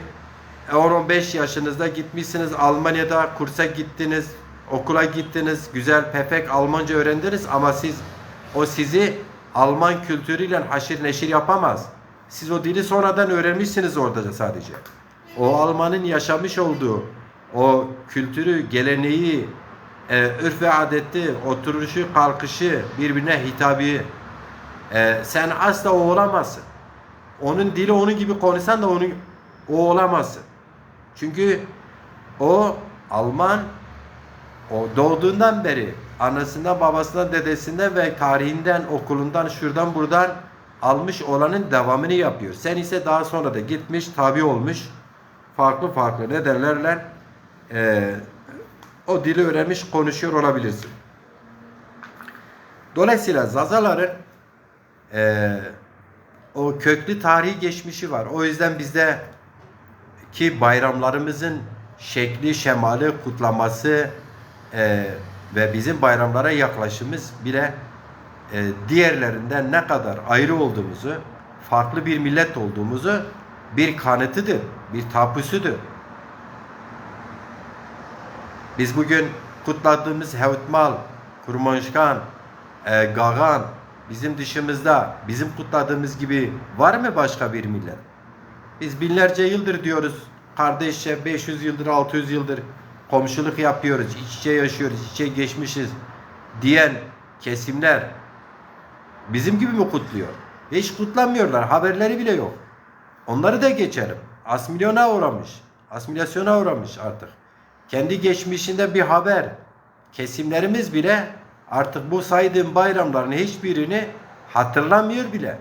10-15 yaşınızda gitmişsiniz, Almanya'da kursa gittiniz, okula gittiniz, güzel pefek Almanca öğrendiniz ama sizi Alman kültürüyle haşir neşir yapamaz. Siz o dili sonradan öğrenmişsiniz orada sadece. O Almanın yaşamış olduğu o kültürü, geleneği, örf ve adeti, oturuşu, kalkışı, birbirine hitabı sen asla o olamazsın. Onun dili onun gibi konuşsan da o olamazsın. Çünkü o Alman, o doğduğundan beri anasından, babasından, dedesinden ve tarihinden, okulundan, şuradan buradan almış olanın devamını yapıyor. Sen ise daha sonra da gitmiş, tabi olmuş, farklı nedenlerle o dili öğrenmiş, konuşuyor olabilirsin. Dolayısıyla Zazaların o köklü tarihi geçmişi var. O yüzden bizde ki bayramlarımızın şekli, şemali, kutlaması ve bizim bayramlara yaklaşımımız bile diğerlerinden ne kadar ayrı olduğumuzu, farklı bir millet olduğumuzu bir kanıtıdır, bir tapusudur. Biz bugün kutladığımız Hevtmal, Kurmanşkan, Gagan, bizim dışımızda, bizim kutladığımız gibi var mı başka bir millet? Biz binlerce yıldır diyoruz, kardeşçe 500 yıldır, 600 yıldır komşuluk yapıyoruz, iç içe yaşıyoruz, iç içe geçmişiz diyen kesimler bizim gibi mi kutluyor? Hiç kutlamıyorlar, haberleri bile yok. Onları da geçerim. Asimilasyona uğramış artık. Kendi geçmişinde bir haber. Kesimlerimiz bile artık bu saydığım bayramların hiçbirini hatırlamıyor bile.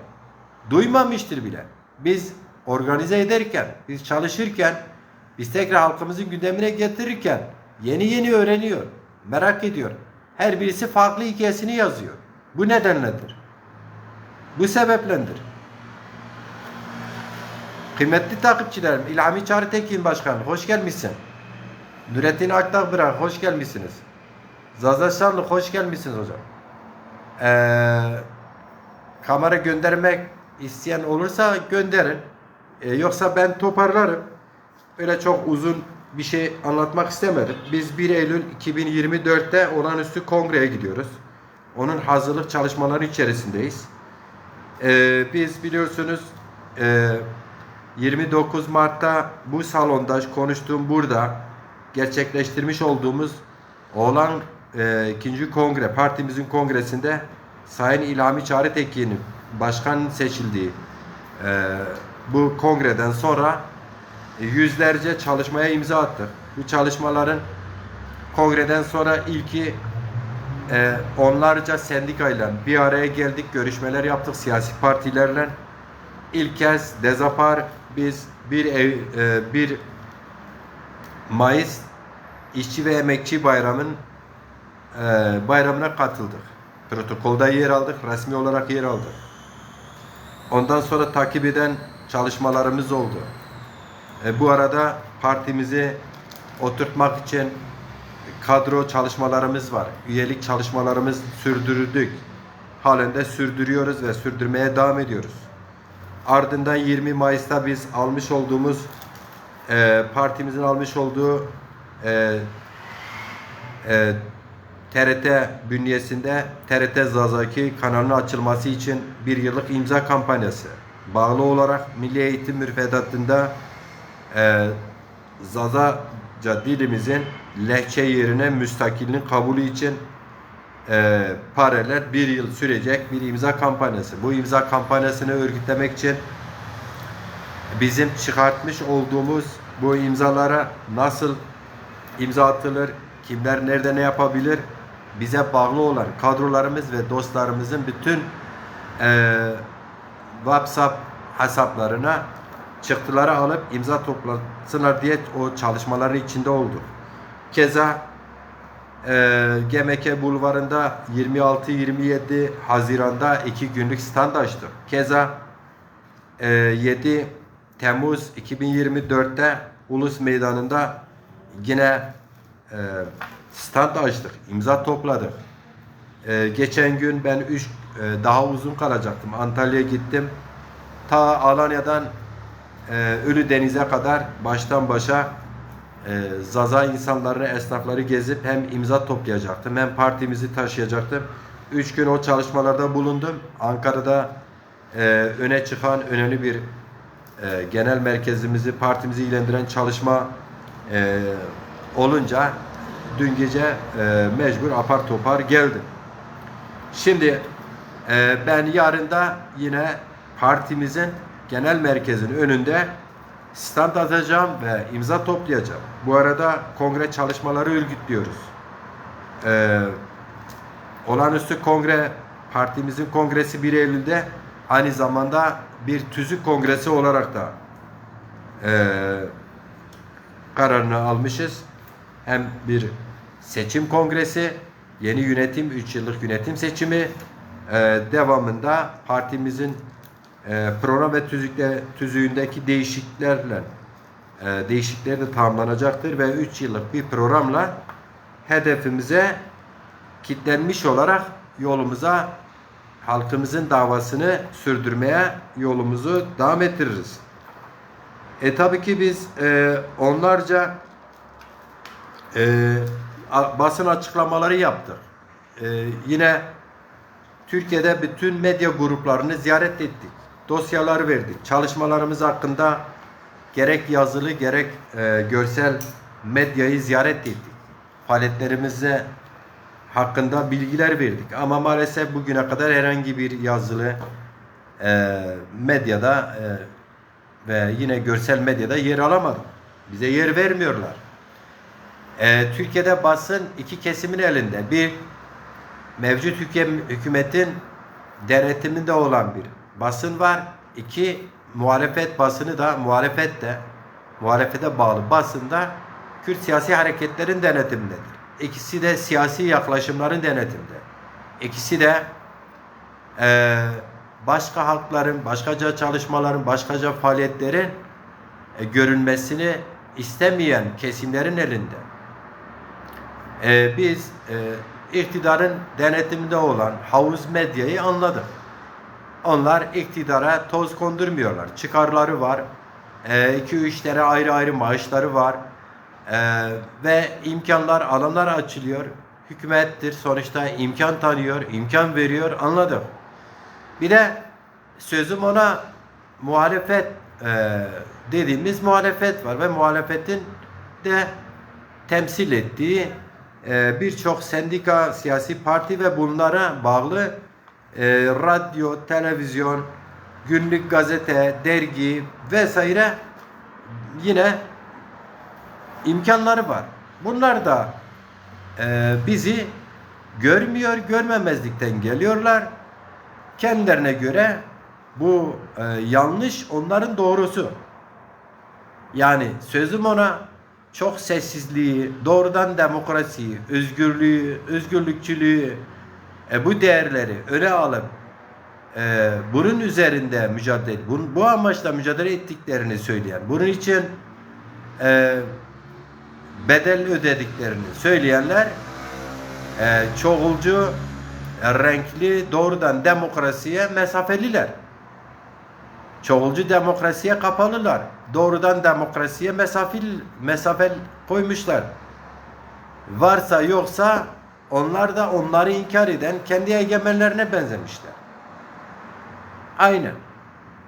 Duymamıştır bile. Biz organize ederken, biz çalışırken, biz tekrar halkımızın gündemine getirirken yeni öğreniyor, merak ediyor. Her birisi farklı hikayesini yazıyor. Bu nedenledir. Bu sebeplendir. Kıymetli takipçilerim, İlhami Çağrı Tekin Başkan, hoş gelmişsin. Nurettin Akdağbırak, hoş gelmişsiniz. Zaza Şanlı, hoş gelmişsiniz hocam. Kamera göndermek isteyen olursa gönderin. Yoksa ben toparlarım. Öyle çok uzun bir şey anlatmak istemedim. Biz 1 Eylül 2024'te olağanüstü kongreye gidiyoruz. Onun hazırlık çalışmaları içerisindeyiz. Biz biliyorsunuz 29 Mart'ta bu salonda konuştuğum burada gerçekleştirmiş olduğumuz olan ikinci kongre, partimizin kongresinde Sayın İlhami Çağrıtekin'in başkan seçildiği bu kongreden sonra yüzlerce çalışmaya imza attık. Bu çalışmaların kongreden sonra ilki onlarca sendikayla bir araya geldik, görüşmeler yaptık siyasi partilerle. İlk kez Dezapar biz 1 Mayıs İşçi ve Emekçi bayramına katıldık. Protokolda yer aldık, resmi olarak yer aldık. Ondan sonra takip eden çalışmalarımız oldu. Bu arada partimizi oturtmak için kadro çalışmalarımız var. Üyelik çalışmalarımız sürdürdük. Halen de sürdürüyoruz ve sürdürmeye devam ediyoruz. Ardından 20 Mayıs'ta biz almış olduğumuz partimizin almış olduğu TRT bünyesinde TRT Zazaki kanalının açılması için bir yıllık imza kampanyası bağlı olarak Milli Eğitim Müfredatında Zazaca dilimizin lehçe yerine müstakilinin kabulü için paralel bir yıl sürecek bir imza kampanyası. Bu imza kampanyasını örgütlemek için bizim çıkartmış olduğumuz bu imzalara nasıl imza atılır, kimler nerede ne yapabilir, bize bağlı olan kadrolarımız ve dostlarımızın bütün WhatsApp hesaplarına çıktıları alıp imza toplasınlar diye o çalışmaların içinde oldu. Keza GMK Bulvarı'nda 26-27 Haziran'da 2 günlük stand açtık. Keza 7 Temmuz 2024'te Ulus Meydanı'nda yine stand açtık. İmza topladık. Geçen gün ben daha uzun kalacaktım. Antalya'ya gittim. Ta Alanya'dan Ölüdeniz'e kadar baştan başa Zaza insanlarını, esnafları gezip hem imza toplayacaktım hem partimizi taşıyacaktım. 3 gün o çalışmalarda bulundum. Ankara'da öne çıkan önemli bir genel merkezimizi, partimizi ilgilendiren çalışma olunca dün gece mecbur apar topar geldim. Şimdi ben yarın da yine partimizin genel merkezinin önünde stand atacağım ve imza toplayacağım. Bu arada kongre çalışmaları örgütlüyoruz. Olağanüstü kongre, partimizin kongresi 1 Eylül'de aynı zamanda bir tüzük kongresi olarak da kararını almışız. Hem bir seçim kongresi, yeni yönetim, 3 yıllık yönetim seçimi devamında partimizin program ve tüzüğündeki değişiklikler de tamamlanacaktır ve 3 yıllık bir programla hedefimize kilitlenmiş olarak yolumuza halkımızın davasını sürdürmeye yolumuzu devam ettiririz. Tabii ki biz onlarca basın açıklamaları yaptık. Yine Türkiye'de bütün medya gruplarını ziyaret ettik. Dosyaları verdik. Çalışmalarımız hakkında gerek yazılı gerek görsel medyayı ziyaret ettik. Faaliyetlerimize hakkında bilgiler verdik. Ama maalesef bugüne kadar herhangi bir yazılı medyada ve yine görsel medyada yer alamadık. Bize yer vermiyorlar. Türkiye'de basın iki kesimin elinde. Bir, mevcut hükümetin denetiminde olan bir basın var. İki, muhalefet basını da muhalefete bağlı basında Kürt siyasi hareketlerin denetimindedir. İkisi de siyasi yaklaşımların denetiminde. İkisi de başka halkların, başkaca çalışmaların, başkaca faaliyetlerin görünmesini istemeyen kesimlerin elinde. Biz iktidarın denetiminde olan havuz medyayı anladık. Onlar iktidara toz kondurmuyorlar. Çıkarları var. 2-3 tane ayrı ayrı maaşları var. Ve imkanlar, alanlar açılıyor. Hükümettir. Sonuçta imkan tanıyor, imkan veriyor. Anladım. Bir de sözüm ona muhalefet dediğimiz muhalefet var ve muhalefetin de temsil ettiği birçok sendika, siyasi parti ve bunlara bağlı radyo, televizyon, günlük gazete, dergi vesaire yine imkanları var. Bunlar da bizi görmüyor, görmemezlikten geliyorlar. Kendilerine göre bu yanlış, onların doğrusu. Yani sözüm ona çok sessizliği, doğrudan demokrasiyi, özgürlüğü, özgürlükçülüğü, bu değerleri öne alıp bunun üzerinde mücadele, bu amaçla mücadele ettiklerini söyleyen, bunun için bedel ödediklerini söyleyenler çoğulcu, renkli, doğrudan demokrasiye mesafeliler. Çoğulcu demokrasiye kapalılar. Doğrudan demokrasiye mesafe koymuşlar. Varsa yoksa onlar da onları inkar eden kendi egemenlerine benzemişler. Aynı.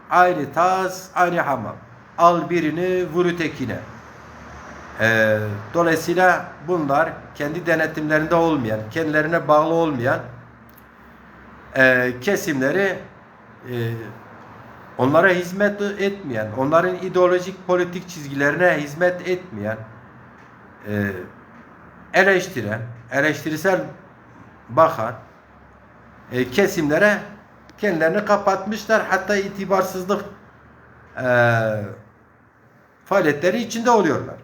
Aynı taz, aynı hamam. Al birini, vur ötekine. Dolayısıyla bunlar kendi denetimlerinde olmayan, kendilerine bağlı olmayan kesimleri onlara hizmet etmeyen, onların ideolojik politik çizgilerine hizmet etmeyen, eleştiren, eleştirisel bakan kesimlere kendilerini kapatmışlar. Hatta itibarsızlık faaliyetleri içinde oluyorlar.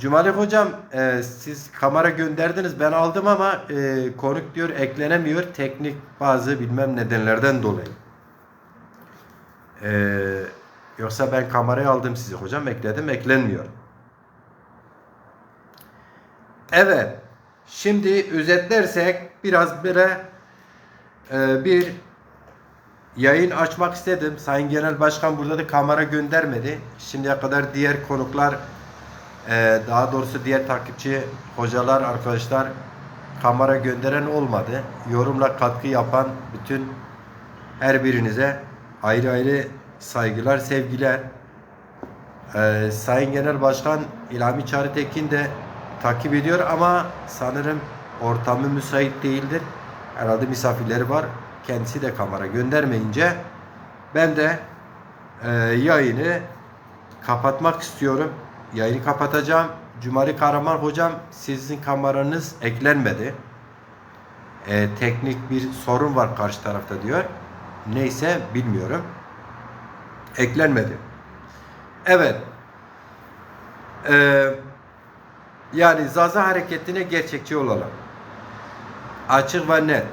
Cumali Hocam, siz kamera gönderdiniz, ben aldım ama konuk diyor eklenemiyor, teknik bazı bilmem nedenlerden dolayı. Yoksa ben kamerayı aldım sizi hocam, ekledim, eklenmiyor. Evet, şimdi özetlersek biraz böyle bir yayın açmak istedim. Sayın Genel Başkan burada da kamera göndermedi. Şimdiye kadar diğer konuklar, daha doğrusu diğer takipçi hocalar, arkadaşlar kamera gönderen olmadı. Yorumla katkı yapan bütün her birinize ayrı ayrı saygılar, sevgiler. Sayın Genel Başkan İlhami Çağrıtekin de takip ediyor ama sanırım ortamı müsait değildir. Herhalde misafirleri var. Kendisi de kamera göndermeyince ben de yayını kapatmak istiyorum. Yayını kapatacağım. Cumali Kahraman hocam, sizin kameranız eklenmedi. Teknik bir sorun var karşı tarafta diyor. Neyse bilmiyorum. Eklenmedi. Evet. Yani Zaza hareketine gerçekçi olalım. Açık ve net.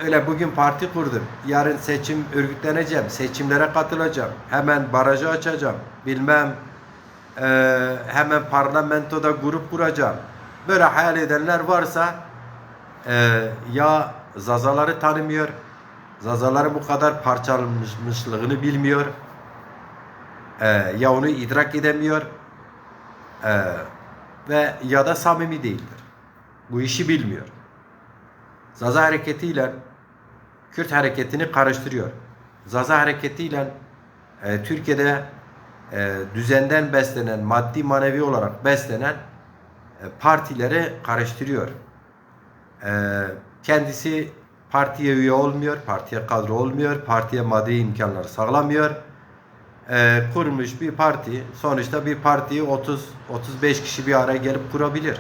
Öyle bugün parti kurdum. Yarın seçim örgütleneceğim. Seçimlere katılacağım. Hemen barajı açacağım. Bilmem hemen parlamentoda grup kuracağım. Böyle hayal edenler varsa ya Zazaları tanımıyor, Zazaların bu kadar parçalanmışlığını bilmiyor, ya onu idrak edemiyor ve ya da samimi değildir. Bu işi bilmiyor. Zaza hareketiyle Kürt hareketini karıştırıyor. Zaza hareketiyle Türkiye'de düzenden beslenen, maddi manevi olarak beslenen partileri karıştırıyor. Kendisi partiye üye olmuyor, partiye kadro olmuyor, partiye maddi imkanları sağlamıyor. Kurmuş bir parti, sonuçta bir partiyi 30-35 kişi bir araya gelip kurabilir.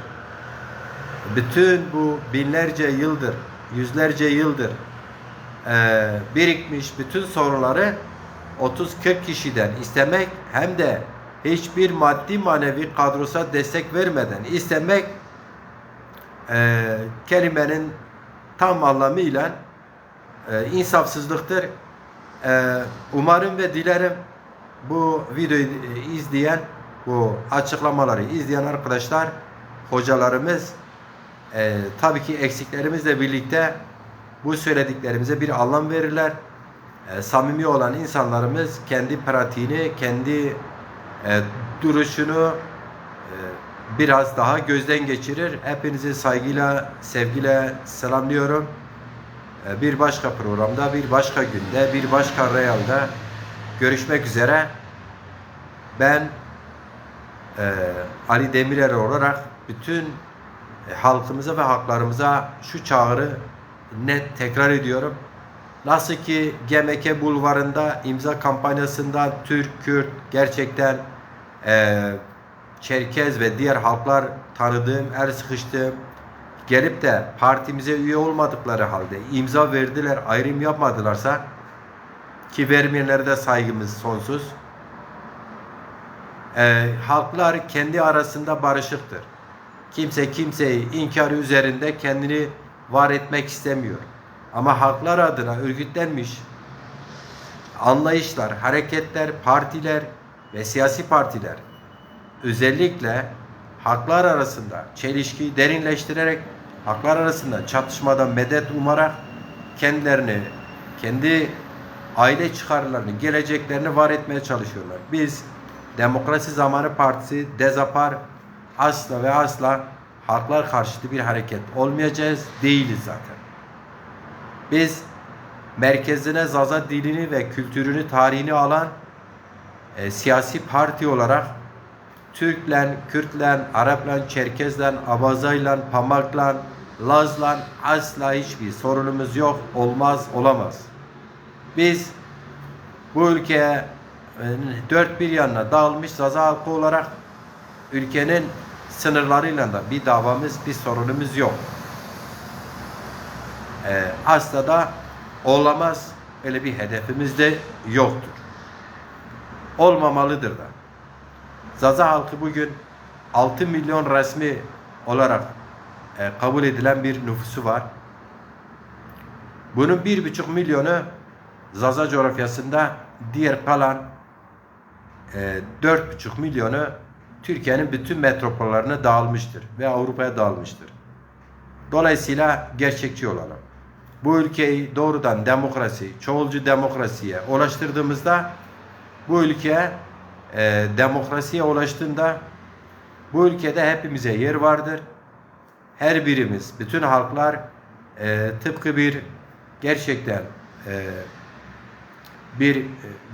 Bütün bu binlerce yıldır, yüzlerce yıldır birikmiş bütün sorunları 30-40 kişiden istemek, hem de hiçbir maddi manevi kadrosa destek vermeden istemek kelimenin tam anlamıyla insafsızlıktır. Umarım ve dilerim bu videoyu izleyen, bu açıklamaları izleyen arkadaşlar, hocalarımız tabii ki eksiklerimizle birlikte bu söylediklerimize bir anlam verirler. Samimi olan insanlarımız kendi pratiğini, kendi duruşunu biraz daha gözden geçirir. Hepinizi saygıyla, sevgiyle selamlıyorum. Bir başka programda, bir başka günde, bir başka Real'da görüşmek üzere. Ben Ali Demirel olarak bütün halkımıza ve haklarımıza şu çağrı net tekrar ediyorum. Nasıl ki GMK Bulvarı'nda imza kampanyasında Türk, Kürt, gerçekten Çerkez ve diğer halklar tanıdığım, el sıkıştığım, gelip de partimize üye olmadıkları halde imza verdiler, ayrım yapmadılarsa, ki vermeyenlere de saygımız sonsuz. Halklar kendi arasında barışıktır. Kimse kimseyi inkarı üzerinde kendini var etmek istemiyor. Ama halklar adına örgütlenmiş anlayışlar, hareketler, partiler ve siyasi partiler özellikle haklar arasında çelişkiyi derinleştirerek, haklar arasında çatışmadan medet umarak kendilerini, kendi aile çıkarlarını, geleceklerini var etmeye çalışıyorlar. Biz Demokrasi Zamanı Partisi, DEZAPAR, asla ve asla halklar karşıtı bir hareket olmayacağız, değiliz zaten. Biz merkezine Zaza dilini ve kültürünü, tarihini alan siyasi parti olarak Türklen, Kürtlen, Araplan, Çerkezlen, Abazaylan, Pamaklan, Lazlan asla hiçbir sorunumuz yok, olmaz, olamaz. Biz bu ülkeye dört bir yanına dağılmış Zaza halkı olarak ülkenin sınırlarıyla da bir davamız, bir sorunumuz yok. Asla da olamaz, öyle bir hedefimiz de yoktur. Olmamalıdır da. Zaza halkı bugün 6 milyon resmi olarak kabul edilen bir nüfusu var. Bunun 1,5 milyonu Zaza coğrafyasında, diğer kalan 4,5 milyonu Türkiye'nin bütün metropollerine dağılmıştır ve Avrupa'ya dağılmıştır. Dolayısıyla gerçekçi olalım. Bu ülkeyi doğrudan demokrasi, çoğulcu demokrasiye ulaştırdığımızda, bu ülke demokrasiye ulaştığında bu ülkede hepimize yer vardır. Her birimiz, bütün halklar tıpkı bir gerçekten bir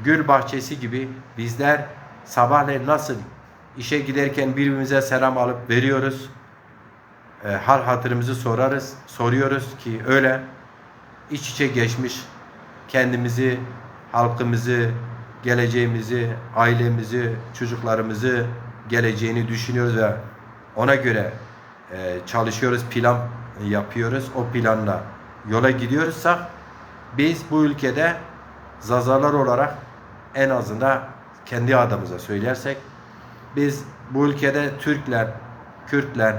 gül bahçesi gibi bizler sabahleyin nasıl işe giderken birbirimize selam alıp veriyoruz. Hal hatırımızı soruyoruz ki öyle iç içe geçmiş kendimizi, halkımızı, geleceğimizi, ailemizi, çocuklarımızı, geleceğini düşünüyoruz ve ona göre çalışıyoruz, plan yapıyoruz. O planla yola gidiyorsak biz bu ülkede Zazalar olarak, en azından kendi adımıza söylersek, biz bu ülkede Türkler, Kürtler,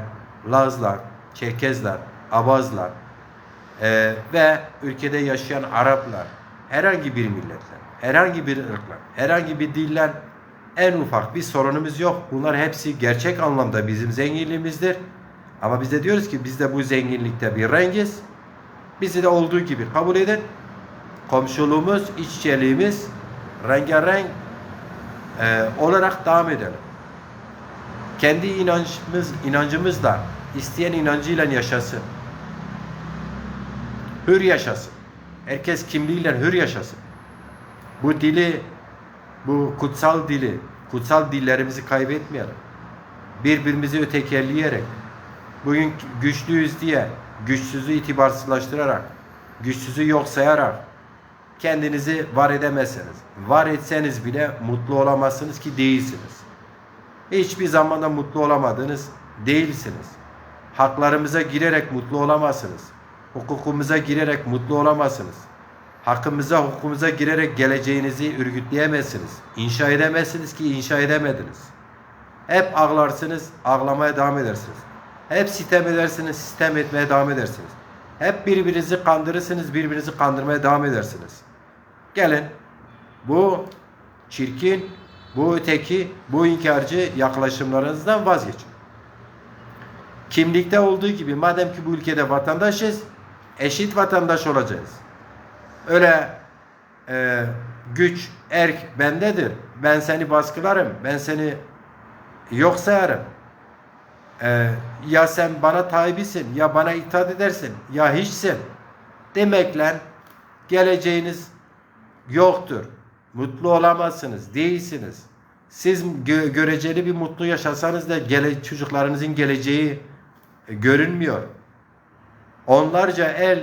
Lazlar, Çerkezler, Abazlar ve ülkede yaşayan Araplar, herhangi bir milletler, herhangi bir ırklar, herhangi bir diller en ufak bir sorunumuz yok. Bunlar hepsi gerçek anlamda bizim zenginliğimizdir. Ama biz de diyoruz ki biz de bu zenginlikte bir rengiz. Bizi de olduğu gibi kabul edin. Komşuluğumuz, iç içeliğimiz rengarenk olarak devam edelim. Kendi inancımızla, isteyen inancıyla yaşasın. Hür yaşasın. Herkes kimliğiyle hür yaşasın. Bu dili, bu kutsal dili, kutsal dillerimizi kaybetmeyelim. Birbirimizi ötekelleyerek, bugün güçlüyüz diye güçsüzü itibarsızlaştırarak, güçsüzü yok sayarak kendinizi var edemezsiniz. Var etseniz bile mutlu olamazsınız ki değilsiniz. Hiçbir zamanda mutlu olamadınız, değilsiniz. Haklarımıza girerek mutlu olamazsınız. Hukukumuza girerek mutlu olamazsınız. Hakkımıza, hukukumuza girerek geleceğinizi örgütleyemezsiniz. İnşa edemezsiniz ki inşa edemediniz. Hep ağlarsınız, ağlamaya devam edersiniz. Hep sitem edersiniz, sitem etmeye devam edersiniz. Hep birbirinizi kandırırsınız, birbirinizi kandırmaya devam edersiniz. Gelin, bu çirkin, bu öteki, bu inkarcı yaklaşımlarınızdan vazgeçin. Kimlikte olduğu gibi, madem ki bu ülkede vatandaşız, eşit vatandaş olacağız. Öyle güç, erk bendedir, ben seni baskılarım, ben seni yok sayarım, ya sen bana tabisin, ya bana itaat edersin, ya hiçsin demekle geleceğiniz yoktur. Mutlu olamazsınız, değilsiniz. Siz göreceli bir mutlu yaşasanız da çocuklarınızın geleceği görünmüyor. Onlarca el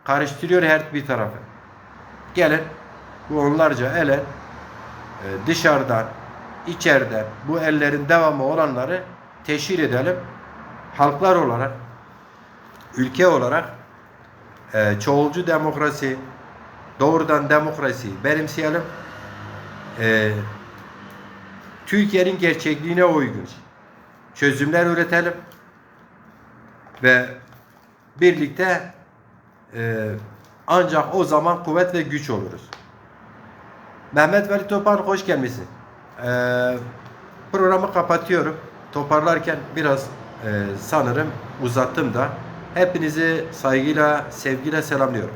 karıştırıyor her bir tarafı. Gelin bu onlarca ele dışarıdan, içeriden bu ellerin devamı olanları teşhir edelim. Halklar olarak, ülke olarak çoğulcu demokrasi, doğrudan demokrasiyi benimseyelim. Türkiye'nin gerçekliğine uygun çözümler üretelim ve birlikte ancak o zaman kuvvet ve güç oluruz. Mehmet Veli Topan hoş gelmişsin. Programı kapatıyorum. Toparlarken biraz sanırım uzattım da. Hepinizi saygıyla, sevgiyle selamlıyorum.